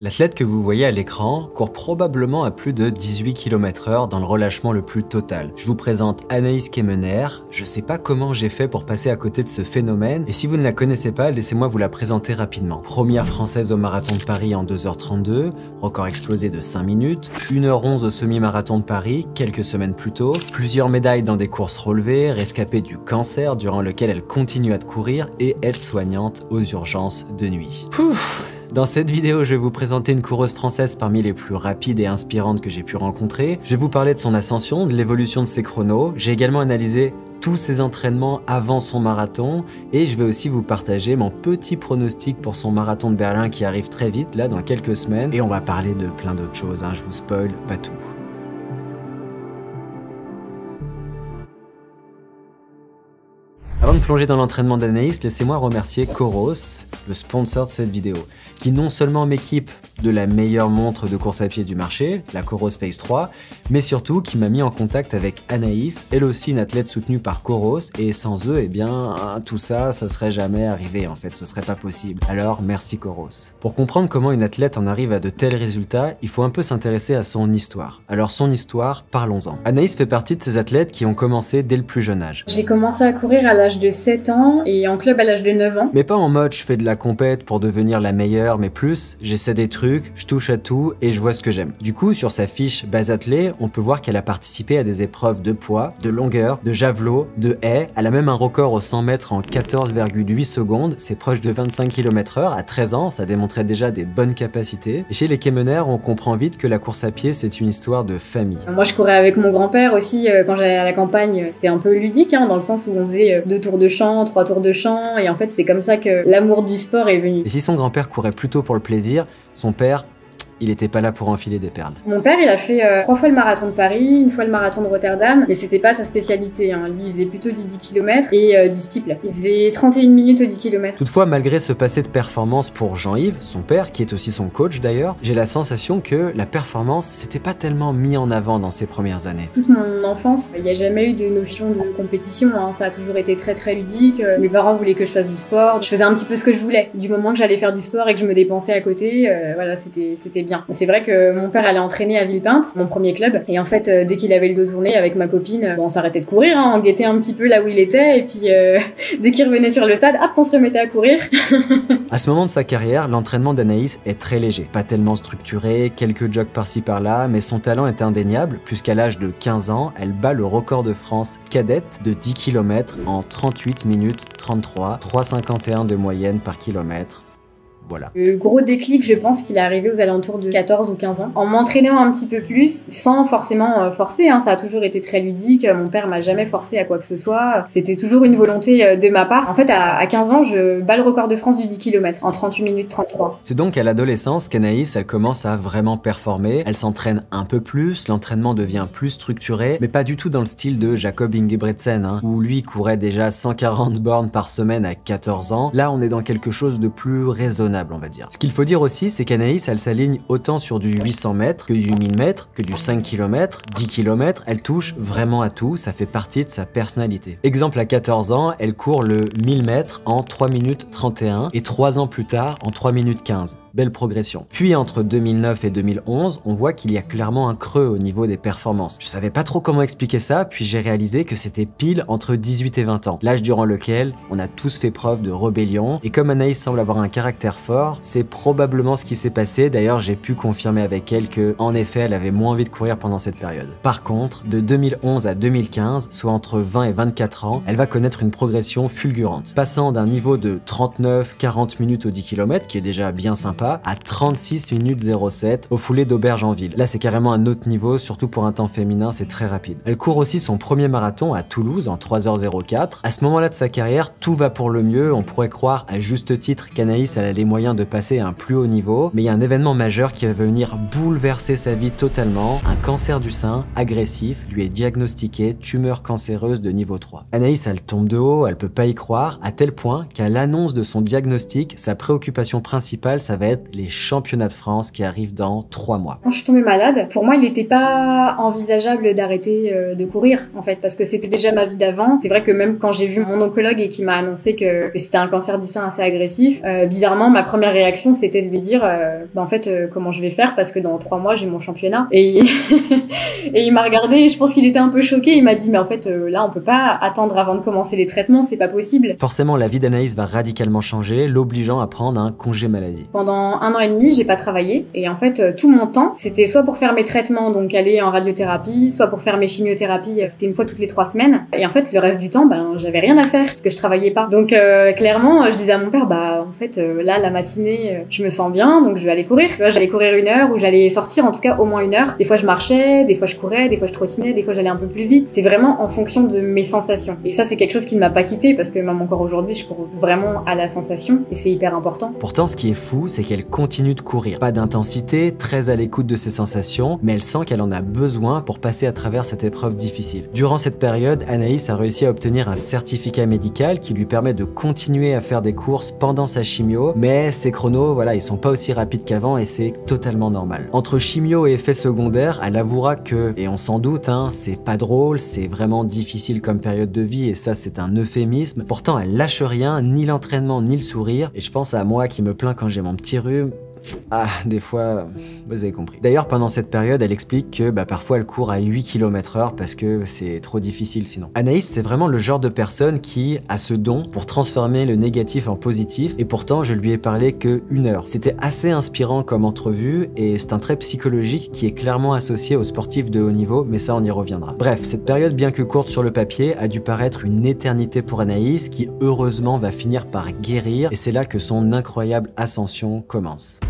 L'athlète que vous voyez à l'écran court probablement à plus de 18 km/h dans le relâchement le plus total. Je vous présente Anaïs Kemener. Je sais pas comment j'ai fait pour passer à côté de ce phénomène, et si vous ne la connaissez pas, laissez-moi vous la présenter rapidement. Première française au marathon de Paris en 2h32, record explosé de 5 minutes, 1h11 au semi-marathon de Paris, quelques semaines plus tôt, plusieurs médailles dans des courses relevées, rescapée du cancer durant lequel elle continue à courir et aide-soignante aux urgences de nuit. Pouf! Dans cette vidéo, je vais vous présenter une coureuse française parmi les plus rapides et inspirantes que j'ai pu rencontrer. Je vais vous parler de son ascension, de l'évolution de ses chronos. J'ai également analysé tous ses entraînements avant son marathon et je vais aussi vous partager mon petit pronostic pour son marathon de Berlin qui arrive très vite, là dans quelques semaines. Et on va parler de plein d'autres choses, je vous spoil pas tout. Avant de plonger dans l'entraînement d'Anaïs, laissez-moi remercier Coros, le sponsor de cette vidéo, qui non seulement m'équipe de la meilleure montre de course à pied du marché, la Coros Pace 3, mais surtout qui m'a mis en contact avec Anaïs, elle aussi une athlète soutenue par Coros, et sans eux, eh bien, tout ça, ça serait jamais arrivé en fait, ce serait pas possible. Alors, merci Coros. Pour comprendre comment une athlète en arrive à de tels résultats, il faut un peu s'intéresser à son histoire. Alors son histoire, parlons-en. Anaïs fait partie de ces athlètes qui ont commencé dès le plus jeune âge. J'ai commencé à courir à l'âge de 7 ans et en club à l'âge de 9 ans. Mais pas en mode je fais de la compète pour devenir la meilleure, mais plus j'essaie des trucs, je touche à tout et je vois ce que j'aime. Du coup, sur sa fiche base athlée, on peut voir qu'elle a participé à des épreuves de poids, de longueur, de javelot, de haie. Elle a même un record au 100 mètres en 14,8 secondes, c'est proche de 25 km/h. À 13 ans, ça démontrait déjà des bonnes capacités. Et chez les Kemener, on comprend vite que la course à pied, c'est une histoire de famille. Moi, je courais avec mon grand-père aussi quand j'allais à la campagne. C'était un peu ludique, dans le sens où on faisait 2 tours de champ, 3 tours de champ, et en fait, c'est comme ça que l'amour du sport est venu. Et si son grand-père courait plutôt pour le plaisir, son père, il était pas là pour enfiler des perles. Mon père, il a fait 3 fois le marathon de Paris, 1 fois le marathon de Rotterdam, mais c'était pas sa spécialité. Lui, il faisait plutôt du 10 km et du steeple. Il faisait 31 minutes au 10 km. Toutefois, malgré ce passé de performance pour Jean-Yves, son père, qui est aussi son coach d'ailleurs, j'ai la sensation que la performance, c'était pas tellement mis en avant dans ses premières années. Toute mon enfance, il n'y a jamais eu de notion de compétition. Ça a toujours été très très ludique. Mes parents voulaient que je fasse du sport. Je faisais un petit peu ce que je voulais. Du moment que j'allais faire du sport et que je me dépensais à côté, voilà, c'était bien. C'est vrai que mon père allait entraîner à Villepinte, mon premier club, et en fait, dès qu'il avait le dos tourné avec ma copine, on s'arrêtait de courir, on guettait un petit peu là où il était, et puis dès qu'il revenait sur le stade, hop, on se remettait à courir. À ce moment de sa carrière, l'entraînement d'Anaïs est très léger, pas tellement structuré, quelques jogs par-ci par-là, mais son talent est indéniable, puisqu'à l'âge de 15 ans, elle bat le record de France cadette de 10 km en 38 minutes 33, 3,51 de moyenne par kilomètre. Voilà. Le gros déclic, je pense qu'il est arrivé aux alentours de 14 ou 15 ans. En m'entraînant un petit peu plus, sans forcément forcer, ça a toujours été très ludique. Mon père m'a jamais forcé à quoi que ce soit. C'était toujours une volonté de ma part. En fait, à 15 ans, je bats le record de France du 10 km en 38 minutes 33. C'est donc à l'adolescence qu'Anaïs, elle commence à vraiment performer. Elle s'entraîne un peu plus, l'entraînement devient plus structuré, mais pas du tout dans le style de Jakob Ingebrigtsen, où lui courait déjà 140 bornes par semaine à 14 ans. Là, on est dans quelque chose de plus raisonnable, on va dire. Ce qu'il faut dire aussi, c'est qu'Anaïs, elle s'aligne autant sur du 800 mètres que du 1000 mètres, que du 5 km, 10 km, elle touche vraiment à tout, ça fait partie de sa personnalité. Exemple, à 14 ans, elle court le 1000 mètres en 3 minutes 31 et 3 ans plus tard en 3 minutes 15. Belle progression. Puis entre 2009 et 2011, on voit qu'il y a clairement un creux au niveau des performances. Je savais pas trop comment expliquer ça, puis j'ai réalisé que c'était pile entre 18 et 20 ans, l'âge durant lequel on a tous fait preuve de rébellion, et comme Anaïs semble avoir un caractère fort, c'est probablement ce qui s'est passé. D'ailleurs, j'ai pu confirmer avec elle que, en effet, elle avait moins envie de courir pendant cette période. Par contre, de 2011 à 2015, soit entre 20 et 24 ans, elle va connaître une progression fulgurante, passant d'un niveau de 39-40 minutes au 10 km, qui est déjà bien sympa, à 36 minutes 07 au foulée d'Auberge en Ville. Là, c'est carrément un autre niveau, surtout pour un temps féminin, c'est très rapide. Elle court aussi son premier marathon à Toulouse en 3h04. À ce moment-là de sa carrière, tout va pour le mieux. On pourrait croire à juste titre qu'Anaïs, elle a les moyens de passer à un plus haut niveau, mais il y a un événement majeur qui va venir bouleverser sa vie totalement. Un cancer du sein agressif lui est diagnostiqué, tumeur cancéreuse de niveau 3. Anaïs, elle tombe de haut, elle peut pas y croire, à tel point qu'à l'annonce de son diagnostic, sa préoccupation principale, ça va être être les championnats de France qui arrivent dans 3 mois. Quand je suis tombée malade, pour moi, il n'était pas envisageable d'arrêter de courir, en fait, parce que c'était déjà ma vie d'avant. C'est vrai que même quand j'ai vu mon oncologue et qui m'a annoncé que c'était un cancer du sein assez agressif, bizarrement, ma première réaction, c'était de lui dire, en fait, comment je vais faire, parce que dans 3 mois, j'ai mon championnat. Et, et il m'a regardé, et je pense qu'il était un peu choqué. Il m'a dit, mais en fait, là, on peut pas attendre avant de commencer les traitements, c'est pas possible. Forcément, la vie d'Anaïs va radicalement changer, l'obligeant à prendre un congé maladie. Pendant 1 an et demi, j'ai pas travaillé. Et en fait, tout mon temps, c'était soit pour faire mes traitements, donc aller en radiothérapie, soit pour faire mes chimiothérapies, c'était une fois toutes les 3 semaines. Et en fait, le reste du temps, j'avais rien à faire, parce que je travaillais pas. Donc clairement, je disais à mon père, en fait, là, la matinée, je me sens bien, donc je vais aller courir. Tu vois, j'allais courir 1 heure, ou j'allais sortir en tout cas au moins 1 heure. Des fois, je marchais, des fois, je courais, des fois, je trottinais, des fois, j'allais un peu plus vite. C'était vraiment en fonction de mes sensations. Et ça, c'est quelque chose qui ne m'a pas quitté, parce que même encore aujourd'hui, je cours vraiment à la sensation, et c'est hyper important. Pourtant, ce qui est fou, c'est qu'elle continue de courir. Pas d'intensité, très à l'écoute de ses sensations, mais elle sent qu'elle en a besoin pour passer à travers cette épreuve difficile. Durant cette période, Anaïs a réussi à obtenir un certificat médical qui lui permet de continuer à faire des courses pendant sa chimio, mais ses chronos, voilà, ils sont pas aussi rapides qu'avant et c'est totalement normal. Entre chimio et effets secondaires, elle avouera que, et on s'en doute, c'est pas drôle, c'est vraiment difficile comme période de vie et ça c'est un euphémisme. Pourtant, elle lâche rien, ni l'entraînement ni le sourire, et je pense à moi qui me plains quand j'ai mon petit rhume. Ah, des fois, vous avez compris. D'ailleurs, pendant cette période, elle explique que parfois elle court à 8 km/h parce que c'est trop difficile sinon. Anaïs, c'est vraiment le genre de personne qui a ce don pour transformer le négatif en positif et pourtant, je lui ai parlé que 1 heure. C'était assez inspirant comme entrevue et c'est un trait psychologique qui est clairement associé aux sportifs de haut niveau, mais ça, on y reviendra. Bref, cette période, bien que courte sur le papier, a dû paraître une éternité pour Anaïs qui, heureusement, va finir par guérir et c'est là que son incroyable ascension commence.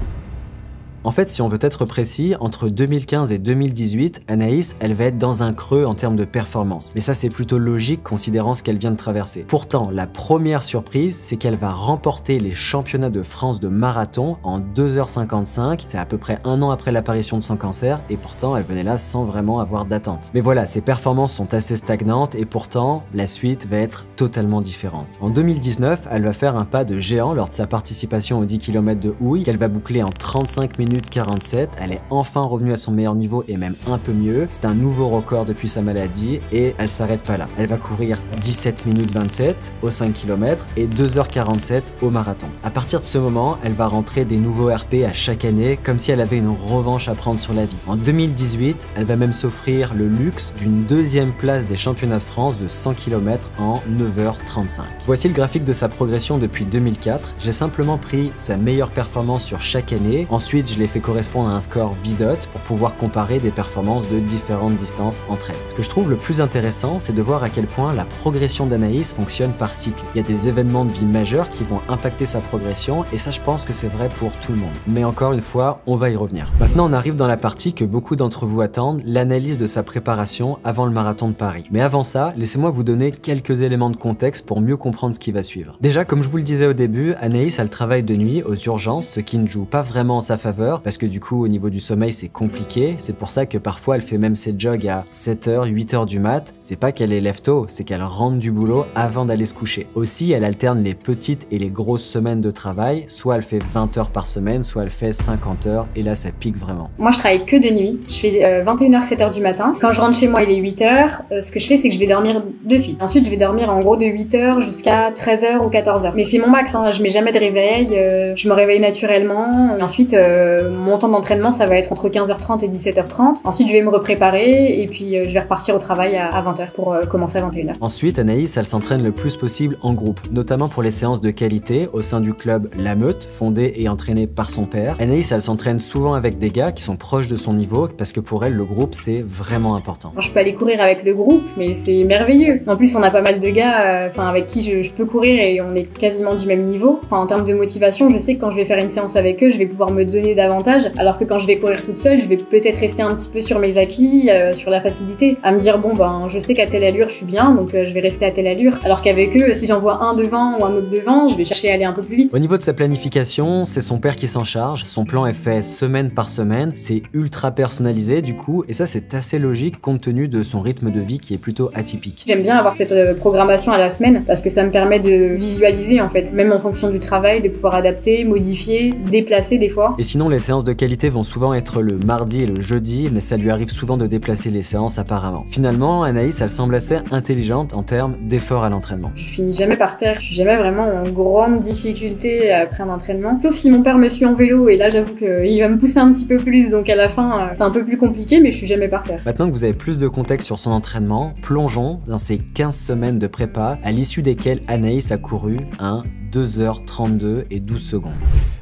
En fait, si on veut être précis, entre 2015 et 2018, Anaïs, elle va être dans un creux en termes de performance. Mais ça, c'est plutôt logique considérant ce qu'elle vient de traverser. Pourtant, la première surprise, c'est qu'elle va remporter les championnats de France de marathon en 2h55. C'est à peu près 1 an après l'apparition de son cancer et pourtant, elle venait là sans vraiment avoir d'attente. Mais voilà, ses performances sont assez stagnantes et pourtant, la suite va être totalement différente. En 2019, elle va faire un pas de géant lors de sa participation aux 10 km de houille qu'elle va boucler en 35 minutes 47, elle est enfin revenue à son meilleur niveau et même un peu mieux. C'est un nouveau record depuis sa maladie et elle s'arrête pas là. Elle va courir 17 minutes 27 au 5 km et 2h47 au marathon. À partir de ce moment, elle va rentrer des nouveaux RP à chaque année comme si elle avait une revanche à prendre sur la vie. En 2018, elle va même s'offrir le luxe d'une 2e place des championnats de France de 100 km en 9h35. Voici le graphique de sa progression depuis 2004. J'ai simplement pris sa meilleure performance sur chaque année. Ensuite, je l'ai fait correspondre à un score VDOT pour pouvoir comparer des performances de différentes distances entre elles. Ce que je trouve le plus intéressant, c'est de voir à quel point la progression d'Anaïs fonctionne par cycle. Il y a des événements de vie majeurs qui vont impacter sa progression et ça, je pense que c'est vrai pour tout le monde. Mais encore une fois, on va y revenir. Maintenant, on arrive dans la partie que beaucoup d'entre vous attendent, l'analyse de sa préparation avant le marathon de Paris. Mais avant ça, laissez-moi vous donner quelques éléments de contexte pour mieux comprendre ce qui va suivre. Déjà, comme je vous le disais au début, Anaïs, elle travaille de nuit aux urgences, ce qui ne joue pas vraiment en sa faveur parce que du coup au niveau du sommeil c'est compliqué, c'est pour ça que parfois elle fait même ses jogs à 7h, 8h du mat, c'est pas qu'elle est lève tôt, c'est qu'elle rentre du boulot avant d'aller se coucher. Aussi elle alterne les petites et les grosses semaines de travail, soit elle fait 20 heures par semaine, soit elle fait 50 heures et là ça pique vraiment. Moi je travaille que de nuit, je fais 21h, 7h du matin, quand je rentre chez moi il est 8h, ce que je fais c'est que je vais dormir de suite. Ensuite je vais dormir en gros de 8h jusqu'à 13h ou 14h, mais c'est mon max, je mets jamais de réveil, je me réveille naturellement, et ensuite mon temps d'entraînement ça va être entre 15h30 et 17h30. Ensuite je vais me repréparer et puis je vais repartir au travail à 20h pour commencer à 21h. Ensuite Anaïs elle s'entraîne le plus possible en groupe, notamment pour les séances de qualité au sein du club La Meute, fondé et entraîné par son père. Anaïs elle s'entraîne souvent avec des gars qui sont proches de son niveau parce que pour elle le groupe c'est vraiment important. Je peux aller courir avec le groupe mais c'est merveilleux. En plus on a pas mal de gars avec qui je peux courir et on est quasiment du même niveau. En termes de motivation je sais que quand je vais faire une séance avec eux je vais pouvoir me donner davantage, alors que quand je vais courir toute seule, je vais peut-être rester un petit peu sur mes acquis, sur la facilité, à me dire bon ben je sais qu'à telle allure je suis bien, donc je vais rester à telle allure, alors qu'avec eux, si j'en vois un devant ou un autre devant, je vais chercher à aller un peu plus vite. Au niveau de sa planification, c'est son père qui s'en charge, son plan est fait semaine par semaine, c'est ultra personnalisé du coup, et ça c'est assez logique compte tenu de son rythme de vie qui est plutôt atypique. J'aime bien avoir cette programmation à la semaine, parce que ça me permet de visualiser en fait, même en fonction du travail, de pouvoir adapter, modifier, déplacer des fois. Et sinon, les séances de qualité vont souvent être le mardi et le jeudi, mais ça lui arrive souvent de déplacer les séances apparemment. Finalement, Anaïs, elle semble assez intelligente en termes d'effort à l'entraînement. Je finis jamais par terre, je suis jamais vraiment en grande difficulté après un entraînement. Sauf si mon père me suit en vélo, et là j'avoue qu'il va me pousser un petit peu plus, donc à la fin c'est un peu plus compliqué, mais je suis jamais par terre. Maintenant que vous avez plus de contexte sur son entraînement, plongeons dans ces 15 semaines de prépa, à l'issue desquelles Anaïs a couru 2h32 et 12 secondes.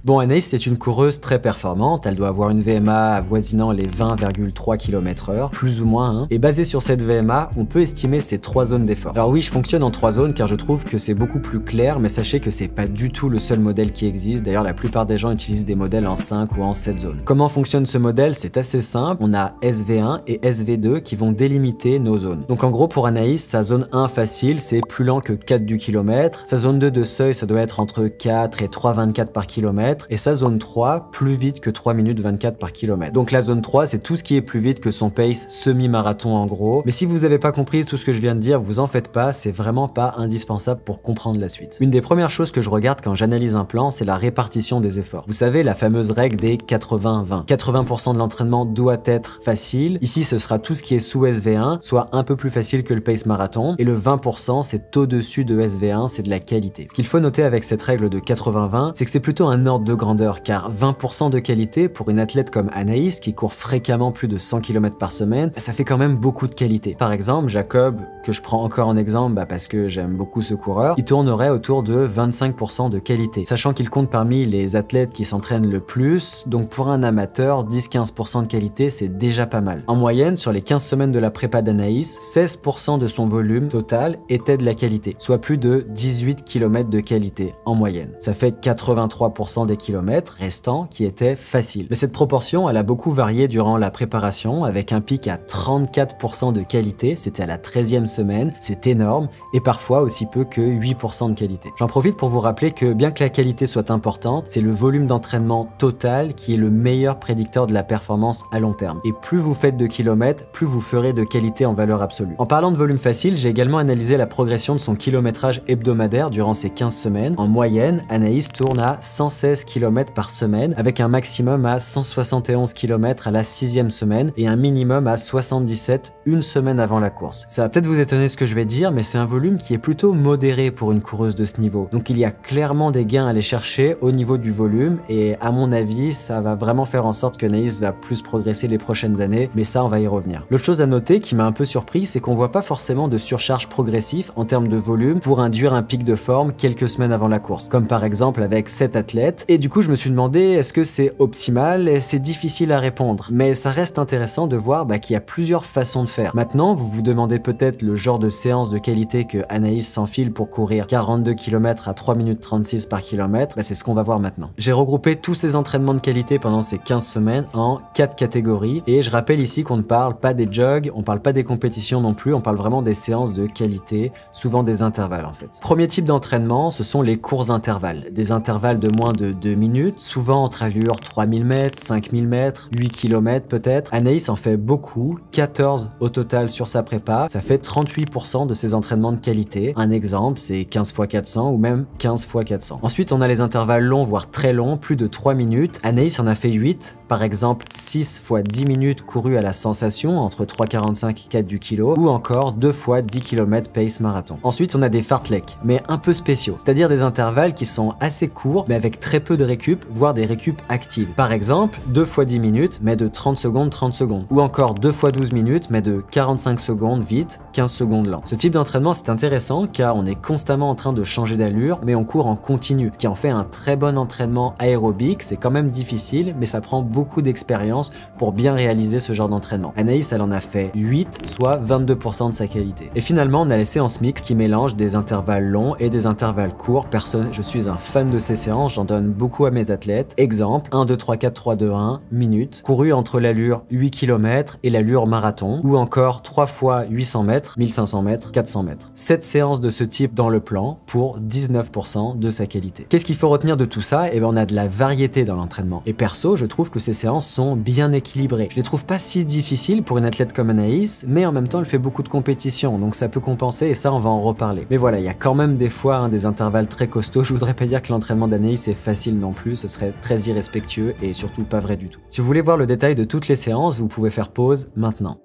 Bon, Anaïs, c'est une coureuse très performante, elle doit avoir une VMA avoisinant les 20,3 km/h, plus ou moins, hein. Et basé sur cette VMA, on peut estimer ces 3 zones d'effort. Alors oui, je fonctionne en 3 zones car je trouve que c'est beaucoup plus clair, mais sachez que c'est pas du tout le seul modèle qui existe. D'ailleurs, la plupart des gens utilisent des modèles en 5 ou en 7 zones. Comment fonctionne ce modèle? C'est assez simple. On a SV1 et SV2 qui vont délimiter nos zones. Donc en gros, pour Anaïs, sa zone 1 facile, c'est plus lent que 4 du kilomètre. Sa zone 2 de seuil, ça doit être entre 4 et 3,24 par kilomètre. Et sa zone 3, plus vite que 3 minutes 24 par kilomètre. Donc la zone 3, c'est tout ce qui est plus vite que son pace semi-marathon en gros. Mais si vous n'avez pas compris tout ce que je viens de dire, vous en faites pas, c'est vraiment pas indispensable pour comprendre la suite. Une des premières choses que je regarde quand j'analyse un plan, c'est la répartition des efforts. Vous savez, la fameuse règle des 80-20. 80% de l'entraînement doit être facile. Ici, ce sera tout ce qui est sous SV1, soit un peu plus facile que le pace marathon. Et le 20%, c'est au-dessus de SV1, c'est de la qualité. Ce qu'il faut noter avec cette règle de 80-20, c'est que c'est plutôt un ordre de grandeur, car 20% de qualité pour une athlète comme Anaïs, qui court fréquemment plus de 100 km par semaine, ça fait quand même beaucoup de qualité. Par exemple, Jacob, que je prends encore en exemple parce que j'aime beaucoup ce coureur, il tournerait autour de 25% de qualité, sachant qu'il compte parmi les athlètes qui s'entraînent le plus, donc pour un amateur, 10-15% de qualité, c'est déjà pas mal. En moyenne, sur les 15 semaines de la prépa d'Anaïs, 16% de son volume total était de la qualité, soit plus de 18 km de qualité en moyenne. Ça fait 83% des kilomètres restants qui étaient faciles. Mais cette proportion, elle a beaucoup varié durant la préparation, avec un pic à 34% de qualité, c'était à la 13e semaine, c'est énorme, et parfois aussi peu que 8% de qualité. J'en profite pour vous rappeler que bien que la qualité soit importante, c'est le volume d'entraînement total qui est le meilleur prédicteur de la performance à long terme. Et plus vous faites de kilomètres, plus vous ferez de qualité en valeur absolue. En parlant de volume facile, j'ai également analysé la progression de son kilométrage hebdomadaire durant ces 15 semaines. En moyenne, Anaïs tourne à 116 km par semaine, avec un maximum à 171 km à la 6e semaine et un minimum à 77 une semaine avant la course. Ça va peut-être vous étonner ce que je vais dire, mais c'est un volume qui est plutôt modéré pour une coureuse de ce niveau. Donc il y a clairement des gains à aller chercher au niveau du volume, et à mon avis, ça va vraiment faire en sorte que Anaïs va plus progresser les prochaines années, mais ça, on va y revenir. L'autre chose à noter qui m'a un peu surpris, c'est qu'on voit pas forcément de surcharge progressif en termes de volume pour induire un pic de forme quelques semaines avant la course, comme par exemple avec cet athlète. Et du coup, je me suis demandé, est-ce que c'est optimal? Et c'est difficile à répondre, mais ça reste intéressant de voir qu'il y a plusieurs façons de faire. Maintenant, vous vous demandez peut-être le genre de séance de qualité que Anaïs s'enfile pour courir 42 km à 3 minutes 36 par kilomètre. C'est ce qu'on va voir maintenant. J'ai regroupé tous ces entraînements de qualité pendant ces 15 semaines en 4 catégories, et je rappelle ici qu'on ne parle pas des jogs, on parle pas des compétitions non plus, on parle vraiment des séances de qualité, souvent des intervalles en fait. Premier type d'entraînement, ce sont les courts intervalles, des intervalles de moins de 2 minutes, souvent entre allures 3000 mètres, 5000 mètres, 8 km peut-être. Anaïs en fait beaucoup, 14 au total sur sa prépa, ça fait 38% de ses entraînements de qualité. Un exemple, c'est 15 x 400 ou même 15 x 400. Ensuite, on a les intervalles longs, voire très longs, plus de 3 minutes. Anaïs en a fait 8, par exemple 6 x 10 minutes courues à la sensation, entre 3,45 et 4 du kilo, ou encore 2 x 10 km pace marathon. Ensuite, on a des fartleks, mais un peu spéciaux, c'est-à-dire des intervalles qui sont assez courts, mais avec très peu de récup, voire des récup actives. Par exemple, 2 x 10 minutes, mais de 30 secondes, 30 secondes. Ou encore 2 x 12 minutes, mais de 45 secondes vite, 15 secondes lent. Ce type d'entraînement, c'est intéressant car on est constamment en train de changer d'allure, mais on court en continu, ce qui en fait un très bon entraînement aérobique. C'est quand même difficile, mais ça prend beaucoup d'expérience pour bien réaliser ce genre d'entraînement. Anaïs, elle en a fait 8, soit 22% de sa qualité. Et finalement, on a les séances mixtes qui mélangent des intervalles longs et des intervalles courts. Je suis un fan de ces séances, j'en donne beaucoup à mes athlètes. Exemple, 1, 2, 3, 4, 3, 2, 1, minute, couru entre l'allure 8 km et l'allure marathon, ou encore 3 fois 800 mètres, 1500 mètres, 400 mètres. 7 séances de ce type dans le plan pour 19% de sa qualité. Qu'est-ce qu'il faut retenir de tout ça? Eh bien, on a de la variété dans l'entraînement. Et perso, je trouve que ces séances sont bien équilibrées. Je les trouve pas si difficiles pour une athlète comme Anaïs, mais en même temps, elle fait beaucoup de compétitions, donc ça peut compenser et ça, on va en reparler. Mais voilà, il y a quand même des fois des intervalles très costauds. Je voudrais pas dire que l'entraînement d'Anaïs est facile non plus, ce serait très irrespectueux et surtout pas vrai du tout. Si vous voulez voir le détail de toutes les séances, vous pouvez faire pause maintenant.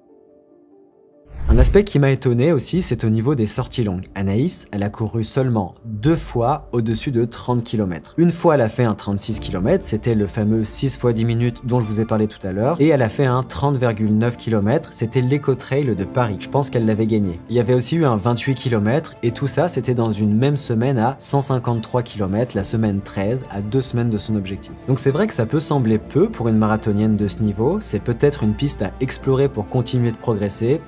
Un aspect qui m'a étonné aussi, c'est au niveau des sorties longues. Anaïs, elle a couru seulement 2 fois au-dessus de 30 km. Une fois, elle a fait un 36 km, c'était le fameux 6 fois 10 minutes dont je vous ai parlé tout à l'heure, et elle a fait un 30,9 km, c'était l'Eco-Trail de Paris. Je pense qu'elle l'avait gagné. Il y avait aussi eu un 28 km, et tout ça, c'était dans une même semaine à 153 km, la semaine 13, à 2 semaines de son objectif. Donc c'est vrai que ça peut sembler peu pour une marathonienne de ce niveau, c'est peut-être une piste à explorer pour continuer de progresser,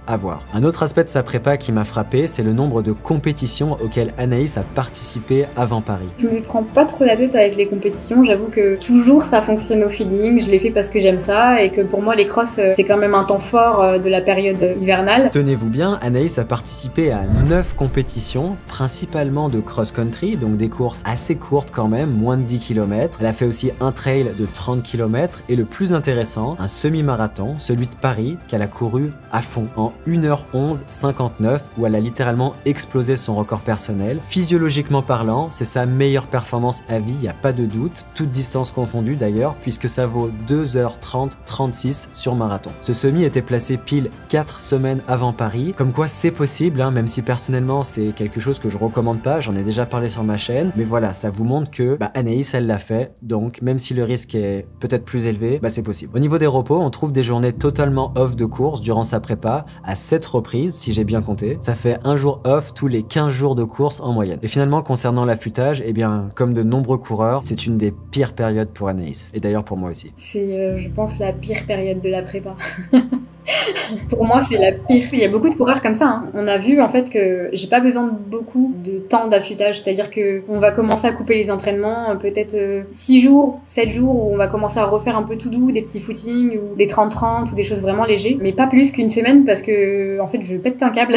à voir. Un autre aspect de sa prépa qui m'a frappé, c'est le nombre de compétitions auxquelles Anaïs a participé avant Paris. Je me prends pas trop la tête avec les compétitions, j'avoue que toujours ça fonctionne au feeling, je les fais parce que j'aime ça et que pour moi les crosses c'est quand même un temps fort de la période hivernale. Tenez-vous bien, Anaïs a participé à 9 compétitions, principalement de cross-country, donc des courses assez courtes quand même, moins de 10 km. Elle a fait aussi un trail de 30 km et le plus intéressant, un semi-marathon, celui de Paris, qu'elle a couru à fond en 1h11,59 où elle a littéralement explosé son record personnel. Physiologiquement parlant, c'est sa meilleure performance à vie, il n'y a pas de doute, toute distance confondue d'ailleurs, puisque ça vaut 2h30,36 sur marathon. Ce semi était placé pile 4 semaines avant Paris, comme quoi c'est possible, même si personnellement c'est quelque chose que je recommande pas, j'en ai déjà parlé sur ma chaîne, mais voilà, ça vous montre que Anaïs elle l'a fait, donc même si le risque est peut-être plus élevé, c'est possible. Au niveau des repos, on trouve des journées totalement off de course durant sa prépa, à 7 reprises, si j'ai bien compté. Ça fait un jour off tous les 15 jours de course en moyenne. Et finalement, concernant l'affûtage, eh bien, comme de nombreux coureurs, c'est une des pires périodes pour Anaïs. Et d'ailleurs pour moi aussi. C'est, je pense, la pire période de la prépa. Pour moi, c'est la pire. Il y a beaucoup de coureurs comme ça. On a vu en fait que j'ai pas besoin de beaucoup de temps d'affûtage. C'est-à-dire que on va commencer à couper les entraînements, peut-être 6 jours, 7 jours, où on va commencer à refaire un peu tout doux, des petits footings ou des 30-30 ou des choses vraiment légers. Mais pas plus qu'une semaine parce que en fait, je pète un câble.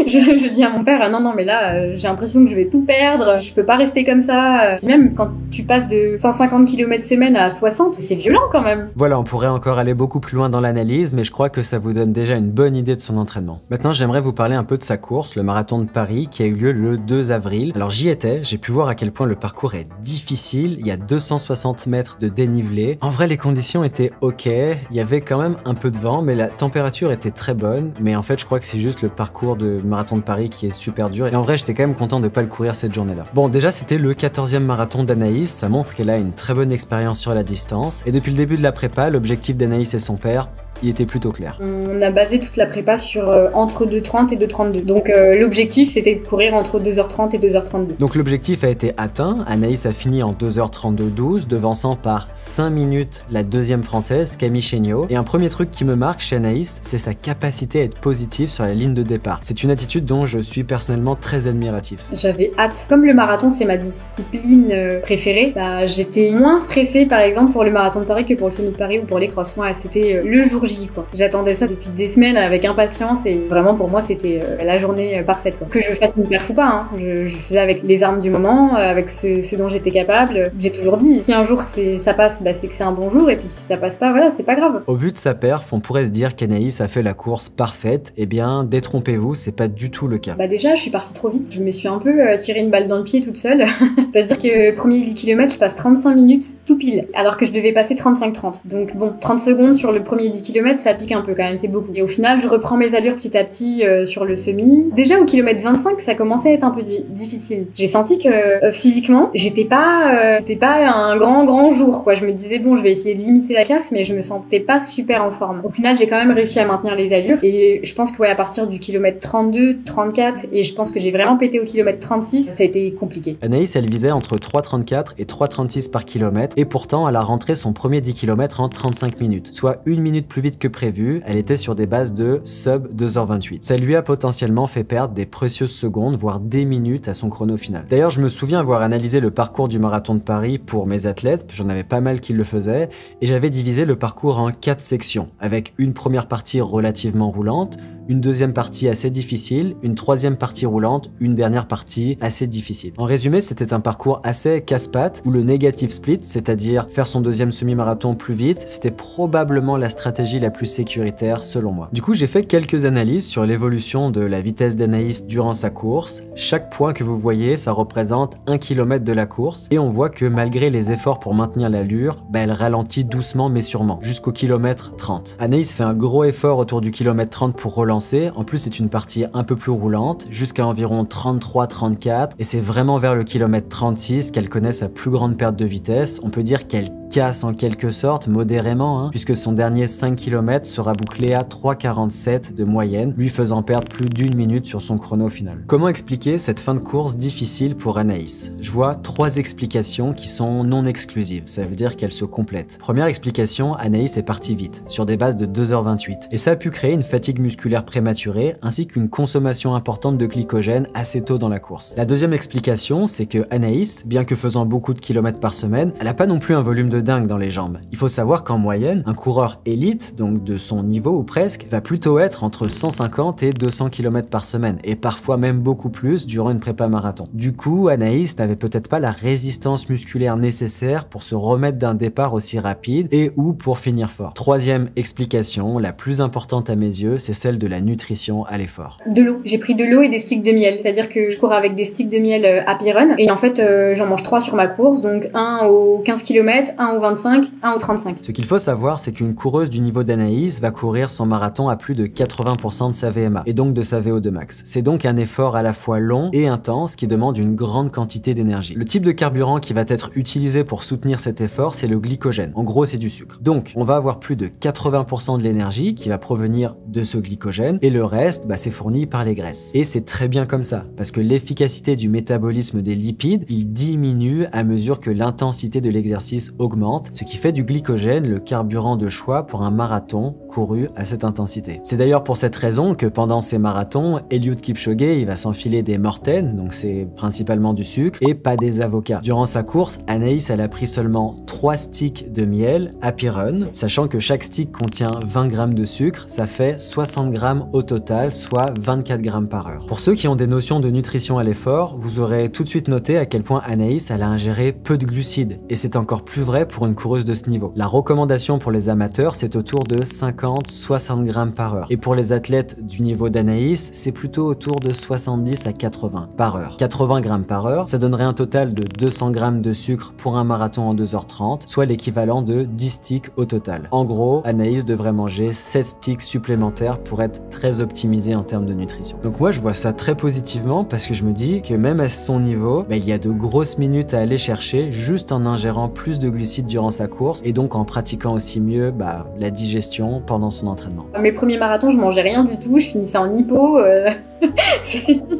je dis à mon père, non, mais là, j'ai l'impression que je vais tout perdre. Je peux pas rester comme ça. Puis même quand tu passes de 150 km semaine à 60, c'est violent quand même. Voilà, on pourrait encore aller beaucoup plus loin dans l'analyse, mais je crois que ça vous donne déjà une bonne idée de son entraînement. Maintenant, j'aimerais vous parler un peu de sa course, le marathon de Paris, qui a eu lieu le 2 avril. Alors j'y étais, j'ai pu voir à quel point le parcours est difficile, il y a 260 mètres de dénivelé. En vrai, les conditions étaient ok, il y avait quand même un peu de vent, mais la température était très bonne, mais en fait, je crois que c'est juste le parcours de marathon de Paris qui est super dur, et en vrai, j'étais quand même content de pas le courir cette journée-là. Bon, déjà, c'était le 14e marathon d'Anaïs, ça montre qu'elle a une très bonne expérience sur la distance, et depuis le début de la prépa, l'objectif d'Anaïs et son père, il était plutôt clair. On a basé toute la prépa sur entre 2h30 et 2h32. Donc l'objectif c'était de courir entre 2h30 et 2h32. Donc l'objectif a été atteint, Anaïs a fini en 2h32,12, devançant par 5 minutes la deuxième française, Camille Chéniaud. Et un premier truc qui me marque chez Anaïs, c'est sa capacité à être positive sur la ligne de départ. C'est une attitude dont je suis personnellement très admiratif. J'avais hâte. Comme le marathon c'est ma discipline préférée, j'étais moins stressée par exemple pour le marathon de Paris que pour le semi de Paris ou pour les crosses. Ouais, c'était le jour J, quoi. J'attendais ça depuis des semaines avec impatience et vraiment pour moi c'était la journée parfaite, quoi. Que je fasse une perf ou pas, je faisais avec les armes du moment, avec ce dont j'étais capable. J'ai toujours dit, si un jour ça passe, c'est que c'est un bon jour, et puis si ça passe pas, voilà, c'est pas grave. Au vu de sa perf, on pourrait se dire qu'Anaïs a fait la course parfaite. Eh bien, détrompez-vous, c'est pas du tout le cas. Déjà, je suis partie trop vite. Je me suis un peu tiré une balle dans le pied toute seule. C'est-à-dire que premier 10 km, je passe 35 minutes tout pile, alors que je devais passer 35-30. Donc bon, 30 secondes sur le premier 10 km, ça pique un peu quand même, c'est beaucoup. Et au final, je reprends mes allures petit à petit sur le semi. Déjà au kilomètre 25, ça commençait à être un peu difficile. J'ai senti que physiquement, c'était pas un grand jour, quoi. Je me disais bon, je vais essayer de limiter la casse, mais je me sentais pas super en forme. Au final, j'ai quand même réussi à maintenir les allures, et je pense que à partir du kilomètre 32, 34, et je pense que j'ai vraiment pété au kilomètre 36, ça a été compliqué. Anaïs, elle visait entre 3,34 et 3,36 par kilomètre, et pourtant, elle a rentré son premier 10 km en 35 minutes, soit 1 minute plus vite vite que prévu, elle était sur des bases de sub 2h28. Ça lui a potentiellement fait perdre des précieuses secondes, voire des minutes à son chrono final. D'ailleurs, je me souviens avoir analysé le parcours du marathon de Paris pour mes athlètes, j'en avais pas mal qui le faisaient, et j'avais divisé le parcours en 4 sections, avec une première partie relativement roulante, une deuxième partie assez difficile, une troisième partie roulante, une dernière partie assez difficile. En résumé, c'était un parcours assez casse-pattes où le negative split, c'est-à-dire faire son deuxième semi-marathon plus vite, c'était probablement la stratégie la plus sécuritaire selon moi. Du coup, j'ai fait quelques analyses sur l'évolution de la vitesse d'Anaïs durant sa course. Chaque point que vous voyez, ça représente 1 km de la course et on voit que malgré les efforts pour maintenir l'allure, elle ralentit doucement mais sûrement, jusqu'au kilomètre 30. Anaïs fait un gros effort autour du kilomètre 30 pour relancer. En plus, c'est une partie un peu plus roulante, jusqu'à environ 33-34, et c'est vraiment vers le kilomètre 36 qu'elle connaît sa plus grande perte de vitesse. On peut dire qu'elle casse en quelque sorte, modérément, puisque son dernier 5 km sera bouclé à 3,47 de moyenne, lui faisant perdre plus d'1 minute sur son chrono final. Comment expliquer cette fin de course difficile pour Anaïs? Je vois 3 explications qui sont non exclusives, ça veut dire qu'elles se complètent. Première explication, Anaïs est partie vite, sur des bases de 2h28, et ça a pu créer une fatigue musculaire prématurée, ainsi qu'une consommation importante de glycogène assez tôt dans la course. La deuxième explication, c'est que Anaïs, bien que faisant beaucoup de kilomètres par semaine, elle a pas non plus un volume de dingue dans les jambes. Il faut savoir qu'en moyenne, un coureur élite, donc de son niveau ou presque, va plutôt être entre 150 et 200 km par semaine, et parfois même beaucoup plus durant une prépa marathon. Du coup, Anaïs n'avait peut-être pas la résistance musculaire nécessaire pour se remettre d'un départ aussi rapide et ou pour finir fort. Troisième explication, la plus importante à mes yeux, c'est celle de la nutrition à l'effort. De l'eau. J'ai pris de l'eau et des sticks de miel. C'est-à-dire que je cours avec des sticks de miel Happy Run. Et en fait, j'en mange 3 sur ma course. Donc un au 15 km, un au 25, un au 35. Ce qu'il faut savoir, c'est qu'une coureuse du niveau d'Anaïs va courir son marathon à plus de 80% de sa VMA. Et donc de sa VO2 max. C'est donc un effort à la fois long et intense qui demande une grande quantité d'énergie. Le type de carburant qui va être utilisé pour soutenir cet effort, c'est le glycogène. En gros, c'est du sucre. Donc, on va avoir plus de 80% de l'énergie qui va provenir de ce glycogène et le reste, c'est fourni par les graisses. Et c'est très bien comme ça, parce que l'efficacité du métabolisme des lipides, il diminue à mesure que l'intensité de l'exercice augmente, ce qui fait du glycogène le carburant de choix pour un marathon couru à cette intensité. C'est d'ailleurs pour cette raison que pendant ces marathons, Eliud Kipchoge, il va s'enfiler des Morten, donc c'est principalement du sucre, et pas des avocats. Durant sa course, Anaïs, elle a pris seulement 3 sticks de miel Happy Run, sachant que chaque stick contient 20 grammes de sucre, ça fait 60 grammes au total, soit 24 grammes par heure. Pour ceux qui ont des notions de nutrition à l'effort, vous aurez tout de suite noté à quel point Anaïs elle a ingéré peu de glucides, et c'est encore plus vrai pour une coureuse de ce niveau. La recommandation pour les amateurs, c'est autour de 50-60 grammes par heure, et pour les athlètes du niveau d'Anaïs, c'est plutôt autour de 70 à 80 par heure. 80 grammes par heure, ça donnerait un total de 200 grammes de sucre pour un marathon en 2h30, soit l'équivalent de 10 sticks au total. En gros, Anaïs devrait manger 7 sticks supplémentaires pour être très optimisé en termes de nutrition. Donc moi je vois ça très positivement parce que je me dis que même à son niveau, il y a de grosses minutes à aller chercher juste en ingérant plus de glucides durant sa course et donc en pratiquant aussi mieux la digestion pendant son entraînement. Mes premiers marathons, je mangeais rien du tout, je finissais en hypo.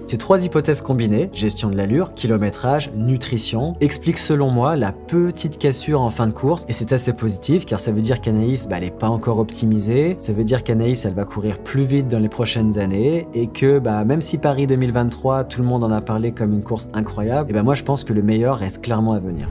Ces 3 hypothèses combinées, gestion de l'allure, kilométrage, nutrition, expliquent selon moi la petite cassure en fin de course et c'est assez positif car ça veut dire qu'Anaïs elle est pas encore optimisée, ça veut dire qu'Anaïs elle va courir plus vite dans les prochaines années et que même si Paris 2023 tout le monde en a parlé comme une course incroyable, moi je pense que le meilleur reste clairement à venir.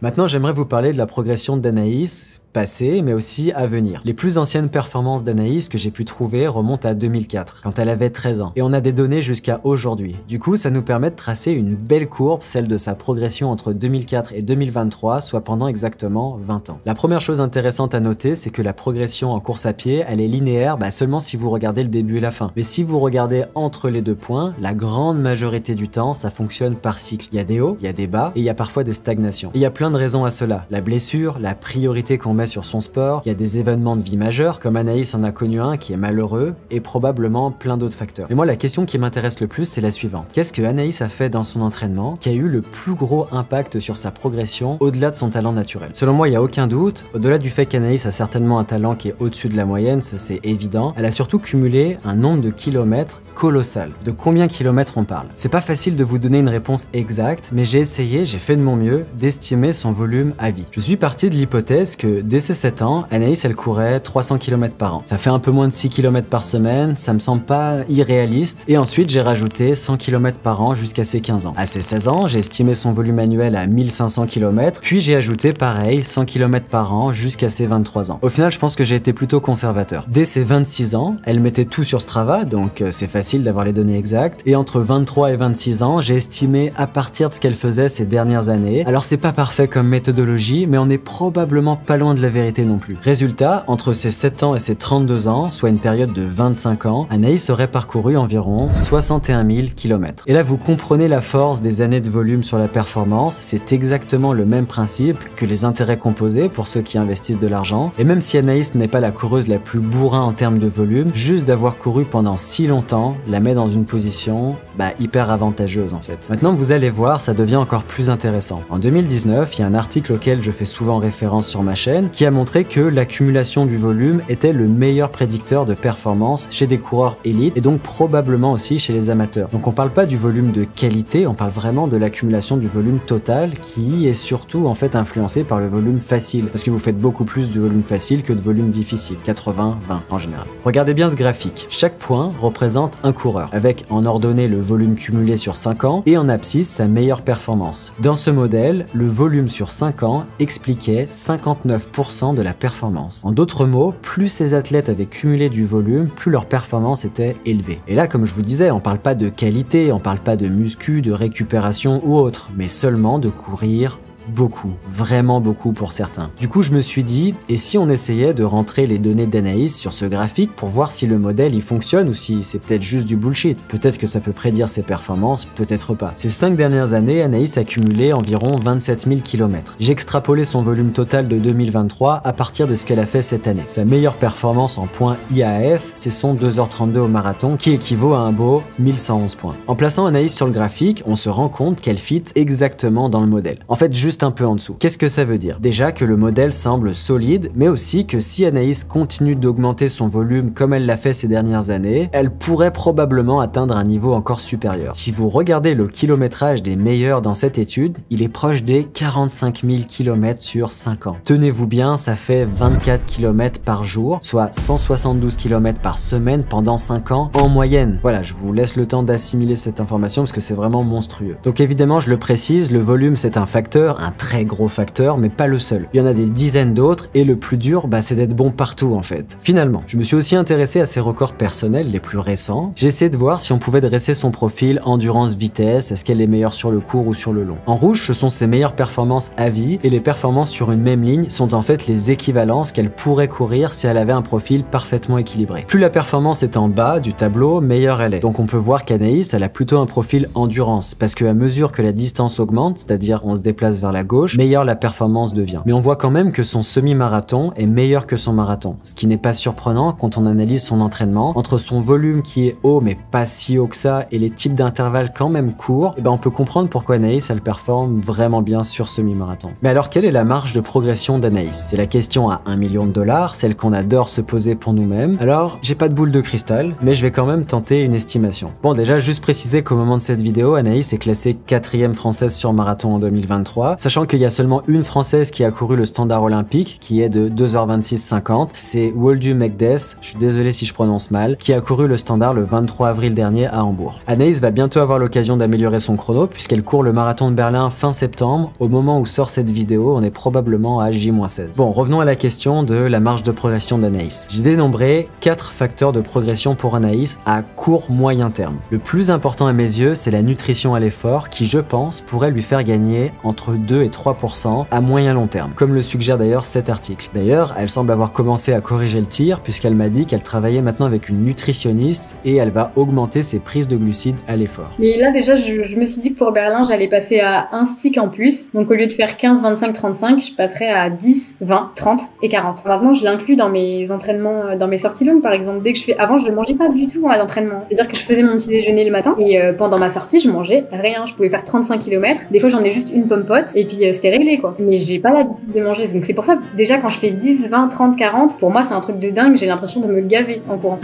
Maintenant, j'aimerais vous parler de la progression d'Anaïs, passée, mais aussi à venir. Les plus anciennes performances d'Anaïs que j'ai pu trouver remontent à 2004, quand elle avait 13 ans. Et on a des données jusqu'à aujourd'hui. Du coup, ça nous permet de tracer une belle courbe, celle de sa progression entre 2004 et 2023, soit pendant exactement 20 ans. La première chose intéressante à noter, c'est que la progression en course à pied, elle est linéaire seulement si vous regardez le début et la fin. Mais si vous regardez entre les 2 points, la grande majorité du temps, ça fonctionne par cycle. Il y a des hauts, il y a des bas, et il y a parfois des stagnations. Et il y a plein de raisons à cela. La blessure, la priorité qu'on met sur son sport, il y a des événements de vie majeurs, comme Anaïs en a connu un qui est malheureux, et probablement plein d'autres facteurs. Mais moi, la question qui m'intéresse le plus, c'est la suivante. Qu'est-ce que Anaïs a fait dans son entraînement qui a eu le plus gros impact sur sa progression au-delà de son talent naturel? Selon moi, il n'y a aucun doute, au-delà du fait qu'Anaïs a certainement un talent qui est au-dessus de la moyenne, ça c'est évident, elle a surtout cumulé un nombre de kilomètres colossal. De combien de kilomètres on parle? C'est pas facile de vous donner une réponse exacte, mais j'ai fait de mon mieux d'estimer son volume à vie. Je suis parti de l'hypothèse que dès ses 7 ans, Anaïs elle courait 300 km par an. Ça fait un peu moins de 6 km par semaine, ça me semble pas irréaliste, et ensuite j'ai rajouté 100 km par an jusqu'à ses 15 ans. À ses 16 ans, j'ai estimé son volume annuel à 1500 km, puis j'ai ajouté pareil 100 km par an jusqu'à ses 23 ans. Au final, je pense que j'ai été plutôt conservateur. Dès ses 26 ans, elle mettait tout sur Strava, donc c'est facile d'avoir les données exactes, et entre 23 et 26 ans, j'ai estimé à partir de ce qu'elle faisait ces dernières années. Alors c'est pas parfait comme méthodologie, mais on est probablement pas loin de la vérité non plus. Résultat, entre ses 7 ans et ses 32 ans, soit une période de 25 ans, Anaïs aurait parcouru environ 61 000 km. Et là, vous comprenez la force des années de volume sur la performance, c'est exactement le même principe que les intérêts composés pour ceux qui investissent de l'argent. Et même si Anaïs n'est pas la coureuse la plus bourrin en termes de volume, juste d'avoir couru pendant si longtemps la met dans une position hyper avantageuse en fait. Maintenant vous allez voir, ça devient encore plus intéressant. En 2019, il y a un article auquel je fais souvent référence sur ma chaîne qui a montré que l'accumulation du volume était le meilleur prédicteur de performance chez des coureurs élites et donc probablement aussi chez les amateurs. Donc on parle pas du volume de qualité, on parle vraiment de l'accumulation du volume total qui est surtout en fait influencé par le volume facile parce que vous faites beaucoup plus de volume facile que de volume difficile, 80-20 en général. Regardez bien ce graphique, chaque point représente un coureur avec en ordonnée le volume cumulé sur 5 ans et en abscisse sa meilleure performance. Dans ce modèle, le volume sur 5 ans expliquait 59% de la performance. En d'autres mots, plus ces athlètes avaient cumulé du volume, plus leur performance était élevée. Et là, comme je vous disais, on parle pas de qualité, on parle pas de muscu, de récupération ou autre, mais seulement de courir beaucoup, vraiment beaucoup pour certains. Du coup, je me suis dit, et si on essayait de rentrer les données d'Anaïs sur ce graphique pour voir si le modèle il fonctionne ou si c'est peut-être juste du bullshit. Peut-être que ça peut prédire ses performances, peut-être pas. Ces 5 dernières années, Anaïs a cumulé environ 27 000 km. J'ai extrapolé son volume total de 2023 à partir de ce qu'elle a fait cette année. Sa meilleure performance en points IAF, c'est son 2h32 au marathon, qui équivaut à un beau 1111 points. En plaçant Anaïs sur le graphique, on se rend compte qu'elle fit exactement dans le modèle. En fait, juste un peu en dessous. Qu'est-ce que ça veut dire? Déjà que le modèle semble solide, mais aussi que si Anaïs continue d'augmenter son volume comme elle l'a fait ces dernières années, elle pourrait probablement atteindre un niveau encore supérieur. Si vous regardez le kilométrage des meilleurs dans cette étude, il est proche des 45 000 km sur 5 ans. Tenez-vous bien, ça fait 24 km par jour, soit 172 km par semaine pendant 5 ans en moyenne. Voilà, je vous laisse le temps d'assimiler cette information parce que c'est vraiment monstrueux. Donc évidemment, je le précise, le volume c'est un facteur, un très gros facteur, mais pas le seul. Il y en a des dizaines d'autres et le plus dur, c'est d'être bon partout en fait. Finalement, je me suis aussi intéressé à ses records personnels les plus récents. J'ai essayé de voir si on pouvait dresser son profil endurance-vitesse, est-ce qu'elle est meilleure sur le court ou sur le long. En rouge, ce sont ses meilleures performances à vie et les performances sur une même ligne sont en fait les équivalences qu'elle pourrait courir si elle avait un profil parfaitement équilibré. Plus la performance est en bas du tableau, meilleure elle est. Donc on peut voir qu'Anaïs, elle a plutôt un profil endurance parce qu'à mesure que la distance augmente, c'est-à-dire on se déplace vers la gauche, meilleure la performance devient. Mais on voit quand même que son semi-marathon est meilleur que son marathon, ce qui n'est pas surprenant quand on analyse son entraînement. Entre son volume qui est haut mais pas si haut que ça et les types d'intervalles quand même courts, on peut comprendre pourquoi Anaïs elle performe vraiment bien sur semi-marathon. Mais alors quelle est la marge de progression d'Anaïs? C'est la question à 1 million de dollars, celle qu'on adore se poser pour nous-mêmes. Alors j'ai pas de boule de cristal, mais je vais quand même tenter une estimation. Bon, déjà juste préciser qu'au moment de cette vidéo, Anaïs est classée 4e française sur marathon en 2023, sachant qu'il y a seulement une française qui a couru le standard olympique, qui est de 2h26,50. C'est Woldu Mekdes, je suis désolé si je prononce mal, qui a couru le standard le 23 avril dernier à Hambourg. Anaïs va bientôt avoir l'occasion d'améliorer son chrono, puisqu'elle court le marathon de Berlin fin septembre. Au moment où sort cette vidéo, on est probablement à J-16. Bon, revenons à la question de la marge de progression d'Anaïs. J'ai dénombré 4 facteurs de progression pour Anaïs à court-moyen terme. Le plus important à mes yeux, c'est la nutrition à l'effort, qui je pense pourrait lui faire gagner entre 2 et 3% à moyen long terme, comme le suggère d'ailleurs cet article. D'ailleurs, elle semble avoir commencé à corriger le tir, puisqu'elle m'a dit qu'elle travaillait maintenant avec une nutritionniste et elle va augmenter ses prises de glucides à l'effort. Mais là déjà, je me suis dit que pour Berlin, j'allais passer à un stick en plus. Donc au lieu de faire 15, 25, 35, je passerais à 10, 20, 30 et 40. Maintenant, je l'inclus dans mes entraînements, dans mes sorties longues par exemple. Dès que je fais, avant, je ne mangeais pas du tout à l'entraînement. C'est-à-dire que je faisais mon petit déjeuner le matin et pendant ma sortie, je mangeais rien. Je pouvais faire 35 km. Des fois, j'en ai juste une pomme pote et Et puis c'était réglé quoi. Mais j'ai pas l'habitude de manger, donc c'est pour ça que déjà quand je fais 10, 20, 30, 40, pour moi c'est un truc de dingue, j'ai l'impression de me le gaver en courant.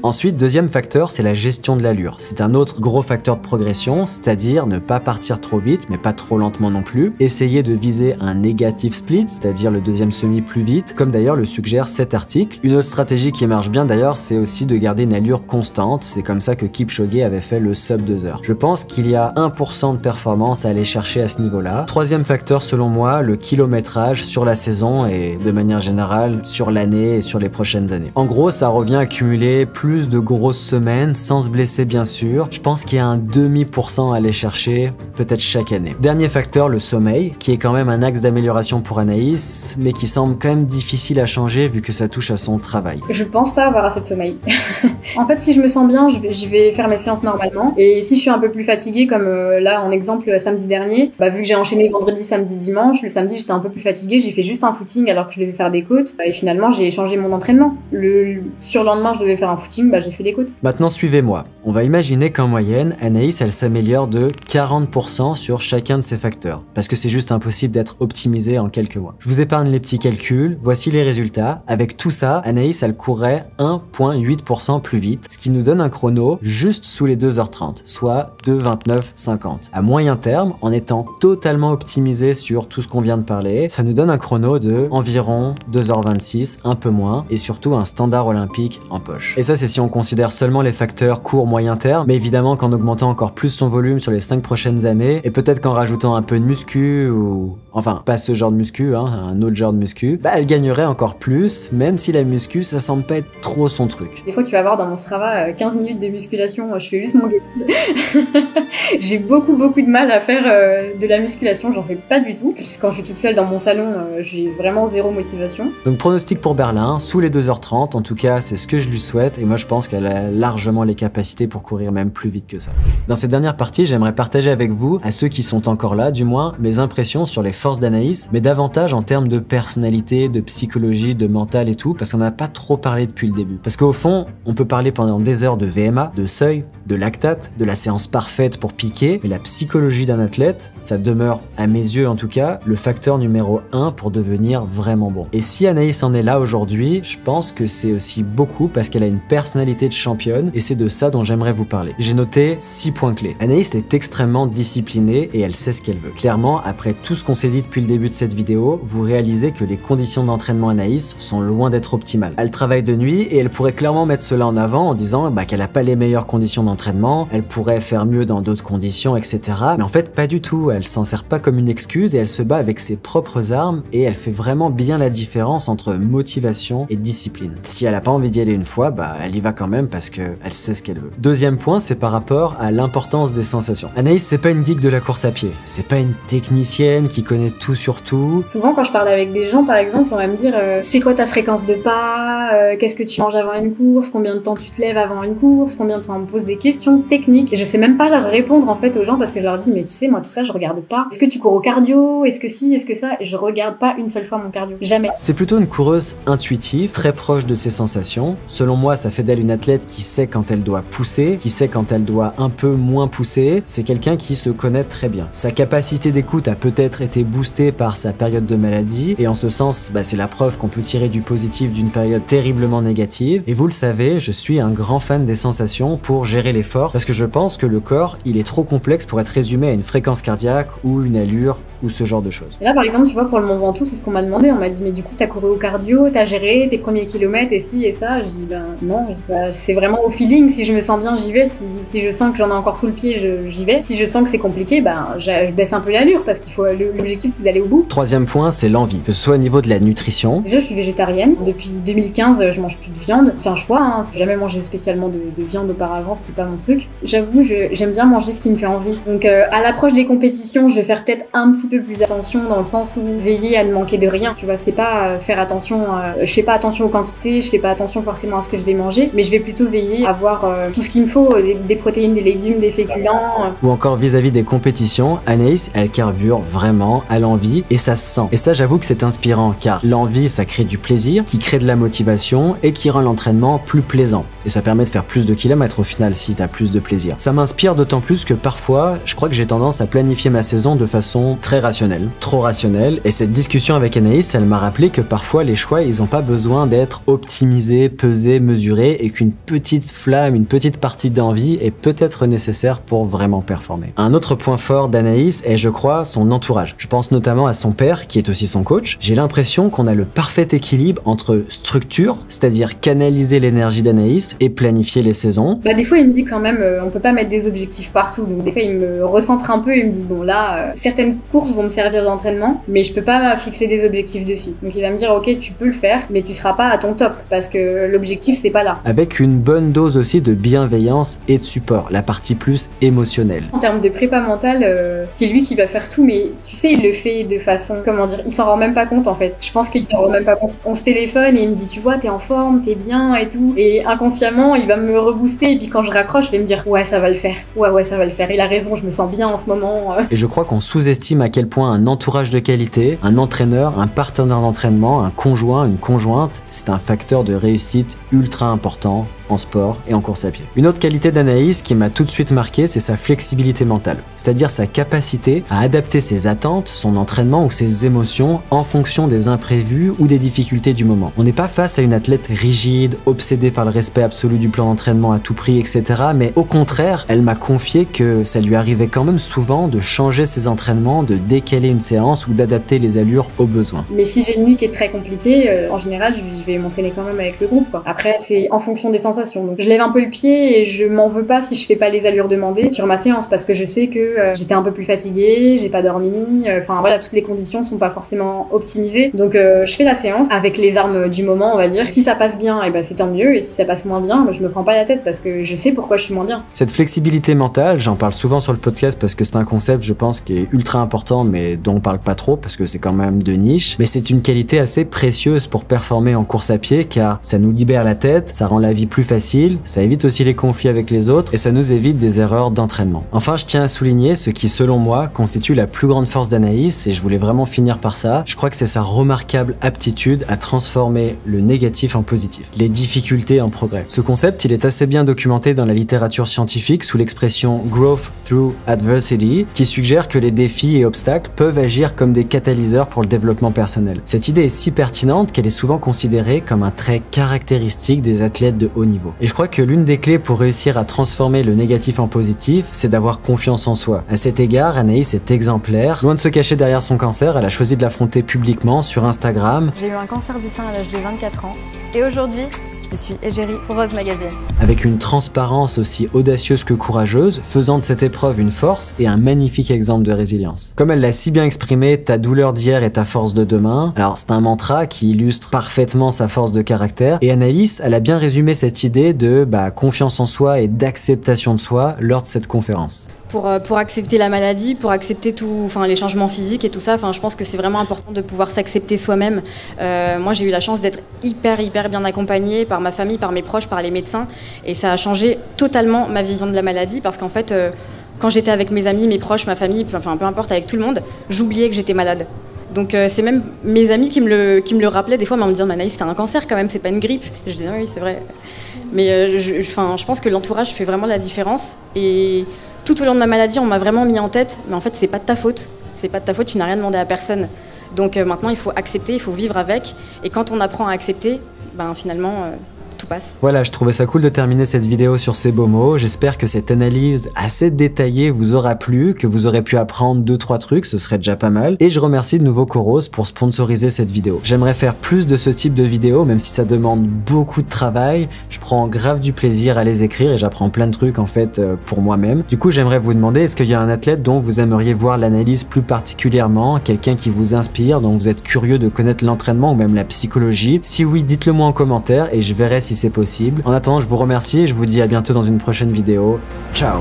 Ensuite, deuxième facteur, c'est la gestion de l'allure. C'est un autre gros facteur de progression, c'est-à-dire ne pas partir trop vite, mais pas trop lentement non plus. Essayer de viser un negative split, c'est-à-dire le deuxième semi plus vite, comme d'ailleurs le suggère cet article. Une autre stratégie qui marche bien d'ailleurs, c'est aussi de garder une allure constante. C'est comme ça que Kipchoge avait fait le sub 2 heures. Je pense qu'il y a 1% de performance à aller chercher à ce niveau-là. Troisième facteur selon moi, le kilométrage sur la saison et de manière générale sur l'année et sur les prochaines années. En gros, ça revient à cumuler plus de grosses semaines sans se blesser bien sûr. Je pense qu'il y a un demi% à aller chercher peut-être chaque année. Dernier facteur, le sommeil, qui est quand même un axe d'amélioration pour Anaïs, mais qui semble quand même difficile à changer vu que ça touche à son travail. Je pense pas avoir assez de sommeil. En fait, si je me sens bien, je vais faire mes séances normalement. Et si je suis un peu plus fatiguée, comme là en exemple samedi dernier, vu que j'ai enchaîné vendredi, samedi, dimanche, le samedi j'étais un peu plus fatiguée, j'ai fait juste un footing alors que je devais faire des côtes. Et finalement j'ai changé mon entraînement. Le surlendemain je devais faire un footing, j'ai fait des côtes. Maintenant suivez-moi. On va imaginer qu'en moyenne, Anaïs elle s'améliore de 40% sur chacun de ces facteurs. Parce que c'est juste impossible d'être optimisé en quelques mois. Je vous épargne les petits calculs, voici les résultats. Avec tout ça, Anaïs elle courrait 1,8% plus vite, ce qui nous donne un chrono juste sous les 2h30, soit 2,29,50. À moyen terme, en étant totalement optimisé sur tout ce qu'on vient de parler, ça nous donne un chrono de environ 2h26, un peu moins, et surtout un standard olympique en poche. Et ça c'est si on considère seulement les facteurs court moyen terme, mais évidemment qu'en augmentant encore plus son volume sur les 5 prochaines années, et peut-être qu'en rajoutant un peu de muscu, ou enfin pas ce genre de muscu, un autre genre de muscu, elle gagnerait encore plus, même si la muscu ça semble pas être trop son truc. Des fois tu vas voir dans mon Strava 15 minutes de musculation, je fais juste mon gueule. J'ai beaucoup de mal à faire de la musculation, j'en fais pas du tout. Quand je suis toute seule dans mon salon, j'ai vraiment zéro motivation. Donc pronostic pour Berlin, sous les 2h30, en tout cas c'est ce que je lui souhaite, et moi je pense qu'elle a largement les capacités pour courir même plus vite que ça. Dans cette dernière partie, j'aimerais partager avec vous, à ceux qui sont encore là du moins, mes impressions sur les forces d'Anaïs, mais davantage en termes de personnalité, de psychologie, de mental et tout, parce qu'on n'a pas trop parlé depuis le début. Parce qu'au fond, on peut parler pendant des heures de VMA, de seuil, de lactate, de la séance parfaite pour piquer, mais la psychologie d'un athlète, ça demeure, à mes yeux en tout cas, le facteur numéro 1 pour devenir vraiment bon. Et si Anaïs en est là aujourd'hui, je pense que c'est aussi beaucoup parce qu'elle a une personnalité de championne, et c'est de ça dont j'aimerais vous parler. J'ai noté 6 points clés. Anaïs est extrêmement disciplinée et elle sait ce qu'elle veut. Clairement, après tout ce qu'on s'est dit depuis le début de cette vidéo, vous réalisez que les conditions d'entraînement Anaïs sont loin d'être optimales. Elle travaille de nuit et elle pourrait clairement mettre cela en avant en disant qu'elle a pas les meilleures conditions d'entraînement, elle pourrait faire mieux dans d'autres conditions, etc. Mais en fait, pas du tout. Elle s'en sert pas comme une excuse et elle se bat avec ses propres armes et elle fait vraiment bien la différence entre motivation et discipline. Si elle a pas envie d'y aller une fois, elle y va quand même parce que elle sait ce qu'elle veut. Deuxième point, c'est par rapport à l'importance des sensations. Anaïs, c'est pas une geek de la course à pied. C'est pas une technicienne qui connaît tout sur tout. Souvent, quand je parle avec des gens, par exemple, on va me dire c'est quoi ta fréquence de pas, qu'est-ce que tu manges avant une course, combien de temps tu te lèves avant une course, combien de temps on me pose des questions techniques. Et je sais même pas leur répondre en fait aux gens parce que je leur dis mais tu sais moi tout ça je regarde pas. Est-ce que tu cours au cardio? Est-ce que si? Est-ce que ça? Je regarde pas une seule fois mon cardio. Jamais. C'est plutôt une coureuse intuitive, très proche de ses sensations. Selon moi, ça fait d'elle une athlète qui sait quand elle doit pousser, qui sait quand elle doit un peu moins pousser. C'est quelqu'un qui se connaît très bien. Sa capacité d'écoute a peut-être été boostée par sa période de maladie et en ce sens, c'est la preuve qu'on peut tirer du positif d'une période terriblement négative. Et vous le savez, je suis un grand fan des sensations pour gérer l'effort parce que je pense que le corps, il est trop complexe pour être résumé à une fréquence cardiaque ou une allure ou ce genre de choses. Et là par exemple, tu vois, pour le Mont Ventoux, c'est ce qu'on m'a demandé. On m'a dit mais du coup t'as couru au cardio, t'as géré tes premiers kilomètres et ci et ça. Je dis non, c'est vraiment au feeling. Si je me sens bien, j'y vais. Si je sens que j'en ai encore sous le pied, j'y vais. Si je sens que c'est compliqué, je baisse un peu l'allure parce qu'il faut l'objectif c'est d'aller au bout. Troisième point, c'est l'envie, que ce soit au niveau de la nutrition. Déjà je suis végétarienne. Depuis 2015, je mange plus de viande. C'est un choix, J'ai jamais mangé spécialement de viande auparavant, c'était pas mon truc. J'avoue, j'aime bien manger ce qui me fait envie. Donc à l'approche des compétitions, je vais faire peut-être un petit peu plus attention dans le sens où veiller à ne manquer de rien. Tu vois, c'est pas faire attention, je fais pas attention aux quantités, je fais pas attention forcément à ce que je vais manger, mais je vais plutôt veiller à avoir tout ce qu'il me faut, des protéines, des légumes, des féculents. Ou encore vis-à-vis des compétitions, Anaïs, elle carbure vraiment à l'envie et ça se sent. Et ça, j'avoue que c'est inspirant car l'envie, ça crée du plaisir, qui crée de la motivation et qui rend l'entraînement plus plaisant. Et ça permet de faire plus de kilomètres au final si t'as plus de plaisir. Ça m'inspire d'autant plus que parfois, je crois que j'ai tendance à planifier ma saison de façon très très rationnel, trop rationnel, et cette discussion avec Anaïs, elle m'a rappelé que parfois les choix, ils ont pas besoin d'être optimisés, pesés, mesurés, et qu'une petite flamme, une petite partie d'envie est peut-être nécessaire pour vraiment performer. Un autre point fort d'Anaïs est, je crois, son entourage. Je pense notamment à son père, qui est aussi son coach. J'ai l'impression qu'on a le parfait équilibre entre structure, c'est-à-dire canaliser l'énergie d'Anaïs, et planifier les saisons. Des fois, il me dit quand même, on peut pas mettre des objectifs partout. Donc des fois, il me recentre un peu et il me dit, bon là, certaines courses vont me servir d'entraînement, mais je peux pas fixer des objectifs dessus. Donc il va me dire, ok, tu peux le faire, mais tu seras pas à ton top, parce que l'objectif, c'est pas là. Avec une bonne dose aussi de bienveillance et de support, la partie plus émotionnelle. En termes de prépa mentale, c'est lui qui va faire tout, mais tu sais, il le fait de façon, comment dire, il s'en rend même pas compte en fait. Je pense qu'il s'en rend même pas compte. On se téléphone et il me dit, tu vois, t'es en forme, t'es bien et tout. Et inconsciemment, il va me rebooster, et puis quand je raccroche, je vais me dire, ouais, ça va le faire. Ouais, ça va le faire. Il a raison, je me sens bien en ce moment. Et je crois qu'on sous-estime à quel point un entourage de qualité, un entraîneur, un partenaire d'entraînement, un conjoint, une conjointe, c'est un facteur de réussite ultra important en sport et en course à pied. Une autre qualité d'Anaïs qui m'a tout de suite marqué, c'est sa flexibilité mentale, c'est-à-dire sa capacité à adapter ses attentes, son entraînement ou ses émotions en fonction des imprévus ou des difficultés du moment. On n'est pas face à une athlète rigide, obsédée par le respect absolu du plan d'entraînement à tout prix, etc. Mais au contraire, elle m'a confié que ça lui arrivait quand même souvent de changer ses entraînements, de décaler une séance ou d'adapter les allures aux besoins. Mais si j'ai une nuit qui est très compliquée, en général, je vais m'entraîner quand même avec le groupe, quoi. Après, c'est en fonction des sensations. Donc je lève un peu le pied et je m'en veux pas si je fais pas les allures demandées sur ma séance, parce que je sais que j'étais un peu plus fatiguée, j'ai pas dormi, enfin voilà, toutes les conditions sont pas forcément optimisées. Donc je fais la séance avec les armes du moment, on va dire. Si ça passe bien, et ben c'est tant mieux, et si ça passe moins bien, je me prends pas la tête parce que je sais pourquoi je suis moins bien. Cette flexibilité mentale, j'en parle souvent sur le podcast parce que c'est un concept, je pense, qui est ultra important mais dont on parle pas trop parce que c'est quand même de niche. Mais c'est une qualité assez précieuse pour performer en course à pied car ça nous libère la tête, ça rend la vie plus facile, ça évite aussi les conflits avec les autres et ça nous évite des erreurs d'entraînement. Enfin, je tiens à souligner ce qui, selon moi, constitue la plus grande force d'Anaïs et je voulais vraiment finir par ça. Je crois que c'est sa remarquable aptitude à transformer le négatif en positif, les difficultés en progrès. Ce concept, il est assez bien documenté dans la littérature scientifique sous l'expression Growth Through Adversity, qui suggère que les défis et obstacles peuvent agir comme des catalyseurs pour le développement personnel. Cette idée est si pertinente qu'elle est souvent considérée comme un trait caractéristique des athlètes de haut niveau. Et je crois que l'une des clés pour réussir à transformer le négatif en positif, c'est d'avoir confiance en soi. À cet égard, Anaïs est exemplaire. Loin de se cacher derrière son cancer, elle a choisi de l'affronter publiquement sur Instagram. J'ai eu un cancer du sein à l'âge de 24 ans et aujourd'hui, je suis égérie pour Rose Magazine. Avec une transparence aussi audacieuse que courageuse, faisant de cette épreuve une force et un magnifique exemple de résilience. Comme elle l'a si bien exprimé, ta douleur d'hier est ta force de demain. Alors c'est un mantra qui illustre parfaitement sa force de caractère et Anaïs, elle a bien résumé cette idée de confiance en soi et d'acceptation de soi lors de cette conférence. Pour accepter la maladie, pour accepter les changements physiques et tout ça, je pense que c'est vraiment important de pouvoir s'accepter soi-même. Moi, j'ai eu la chance d'être hyper bien accompagnée par ma famille, par mes proches, par les médecins, et ça a changé totalement ma vision de la maladie, parce qu'en fait, quand j'étais avec mes amis, mes proches, ma famille, peu importe, avec tout le monde, j'oubliais que j'étais malade. Donc c'est même mes amis qui me le rappelaient des fois, mais en me disant, Anaïs, c'est un cancer quand même, c'est pas une grippe. Je disais, oui, c'est vrai. Mais je pense que l'entourage fait vraiment la différence, et tout au long de ma maladie, on m'a vraiment mis en tête, mais en fait, c'est pas de ta faute. C'est pas de ta faute, tu n'as rien demandé à personne. Donc maintenant, il faut accepter, il faut vivre avec. Et quand on apprend à accepter, finalement, tout passe. Voilà, je trouvais ça cool de terminer cette vidéo sur ces beaux mots. J'espère que cette analyse assez détaillée vous aura plu, que vous aurez pu apprendre 2-3 trucs, ce serait déjà pas mal. Et je remercie de nouveau Coros pour sponsoriser cette vidéo. J'aimerais faire plus de ce type de vidéos, même si ça demande beaucoup de travail. Je prends grave du plaisir à les écrire et j'apprends plein de trucs en fait pour moi-même. Du coup, j'aimerais vous demander, est-ce qu'il y a un athlète dont vous aimeriez voir l'analyse plus particulièrement, quelqu'un qui vous inspire, dont vous êtes curieux de connaître l'entraînement ou même la psychologie? Si oui, dites-le moi en commentaire et je verrai si c'est possible. En attendant, je vous remercie et je vous dis à bientôt dans une prochaine vidéo. Ciao!